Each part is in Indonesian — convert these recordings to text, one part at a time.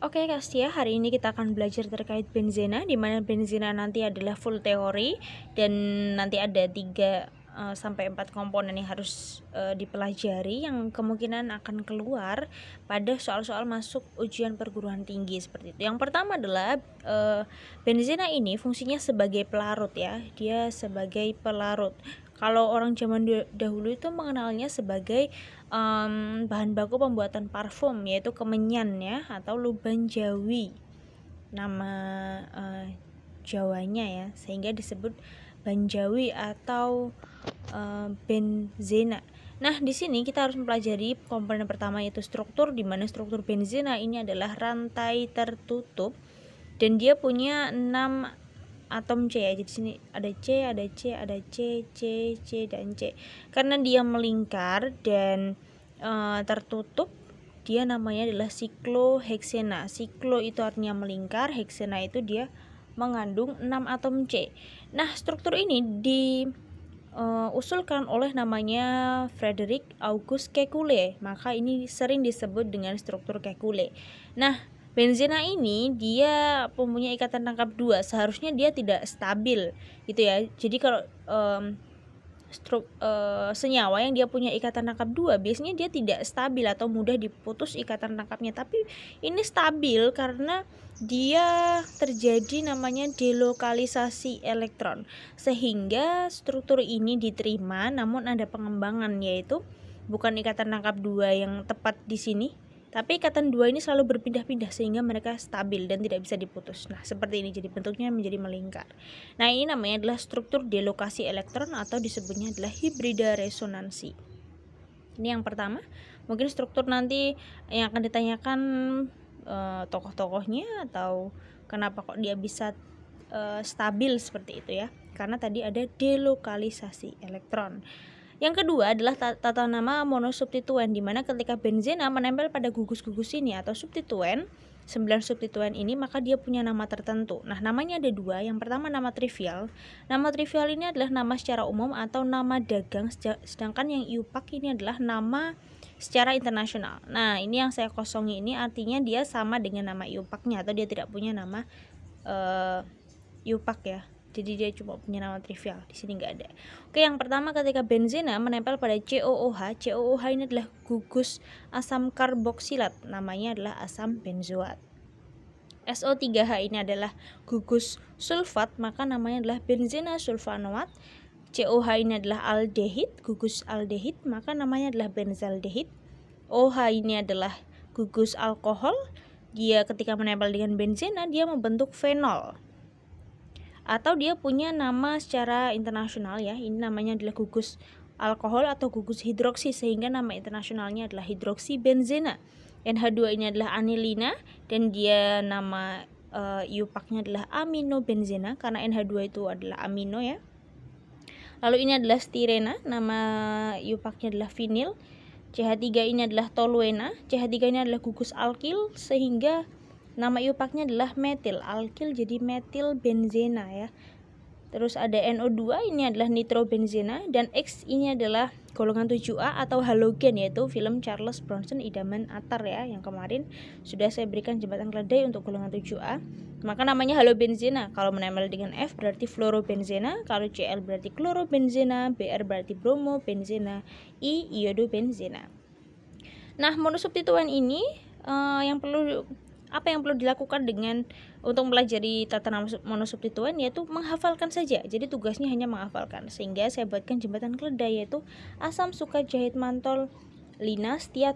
Oke Kak Setia, hari ini kita akan belajar terkait benzena, di mana benzena nanti adalah full teori dan nanti ada 3 sampai 4 komponen yang harus dipelajari yang kemungkinan akan keluar pada soal-soal masuk ujian perguruan tinggi seperti itu. Yang pertama adalah benzena ini fungsinya sebagai pelarut ya, dia sebagai pelarut. Kalau orang zaman dahulu itu mengenalnya sebagai bahan baku pembuatan parfum, yaitu kemenyan ya, atau lubang jawi, nama Jawanya ya, sehingga disebut banjawi atau benzena. Nah, di sini kita harus mempelajari komponen pertama, yaitu struktur, di mana struktur benzena ini adalah rantai tertutup dan dia punya 6 atom C ya. Jadi sini ada C, ada C, ada C, C, C dan C. Karena dia melingkar dan tertutup, dia namanya adalah sikloheksena. Siklo itu artinya melingkar, heksena itu dia mengandung 6 atom C. Nah, struktur ini diusulkan oleh namanya Frederick August Kekule. Maka ini sering disebut dengan struktur Kekule. Nah, benzena ini dia mempunyai ikatan tangkap 2, seharusnya dia tidak stabil gitu ya. Jadi kalau senyawa yang dia punya ikatan tangkap 2 biasanya dia tidak stabil atau mudah diputus ikatan tangkapnya, tapi ini stabil karena dia terjadi namanya delokalisasi elektron, sehingga struktur ini diterima namun ada pengembangan, yaitu bukan ikatan tangkap 2 yang tepat di sini, tapi ikatan 2 ini selalu berpindah-pindah sehingga mereka stabil dan tidak bisa diputus. Nah, seperti ini, jadi bentuknya menjadi melingkar. Nah, ini namanya adalah struktur delokasi elektron atau disebutnya adalah hibrida resonansi. Ini yang pertama. Mungkin struktur nanti yang akan ditanyakan tokoh-tokohnya atau kenapa kok dia bisa stabil seperti itu ya. Karena tadi ada delokalisasi elektron. Yang kedua adalah tata nama monosubstituen, di mana ketika benzena menempel pada gugus-gugus ini atau substituen, 9 substituen ini, maka dia punya nama tertentu. Nah, namanya ada 2. Yang pertama nama trivial. Nama trivial ini adalah nama secara umum atau nama dagang, sedangkan yang IUPAC ini adalah nama secara internasional. Nah, ini yang saya kosongi ini artinya dia sama dengan nama IUPAC-nya atau dia tidak punya nama IUPAC ya. Jadi dia cuma punya nama trivial, di sini nggak ada. Oke, yang pertama ketika benzena menempel pada COOH. COOH ini adalah gugus asam karboksilat, namanya adalah asam benzoat. SO3H ini adalah gugus sulfat, maka namanya adalah benzena sulfanoat. COH ini adalah aldehid, gugus aldehid, maka namanya adalah benzaldehid. OH ini adalah gugus alkohol, dia ketika menempel dengan benzena dia membentuk fenol. Atau dia punya nama secara internasional ya, ini namanya adalah gugus alkohol atau gugus hidroksi, sehingga nama internasionalnya adalah hidroksibenzena. NH2 ini adalah anilina dan dia nama IUPAC-nya adalah aminobenzena karena NH2 itu adalah amino ya. Lalu ini adalah stirena, nama IUPAC-nya adalah vinil. CH3 ini adalah toluena, CH3 ini adalah gugus alkil sehingga nama IUPAC-nya adalah metil alkil, jadi metil benzena ya. Terus ada NO2 ini adalah nitrobenzena dan X ini adalah golongan 7A atau halogen, yaitu film Charles Bronson Idaman Atar ya, yang kemarin sudah saya berikan jembatan keledai untuk golongan 7A. Maka namanya halobenzena. Kalau menempel dengan F berarti fluorobenzena, kalau Cl berarti klorobenzena, Br berarti bromobenzena, I iodobenzena. Nah, monosubstituen ini apa yang perlu dilakukan untuk mempelajari tata nama monosubstituen, yaitu menghafalkan saja. Jadi tugasnya hanya menghafalkan. Sehingga saya buatkan jembatan keledai, yaitu asam suka jahit mantol lina setia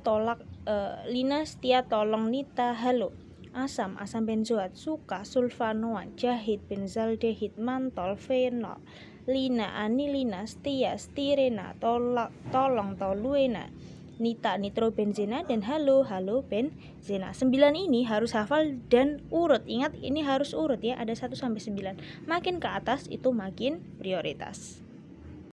tolong nita halo. Asam benzoat, suka, sulfanoat, jahit, benzaldehid, mantol, fenol, lina, anilina, setia, stirena, tolong, toluena, nita, nitrobenzena, dan halobenzena. 9 ini harus hafal dan urut. Ingat, ini harus urut ya, ada 1 sampai 9. Makin ke atas itu makin prioritas.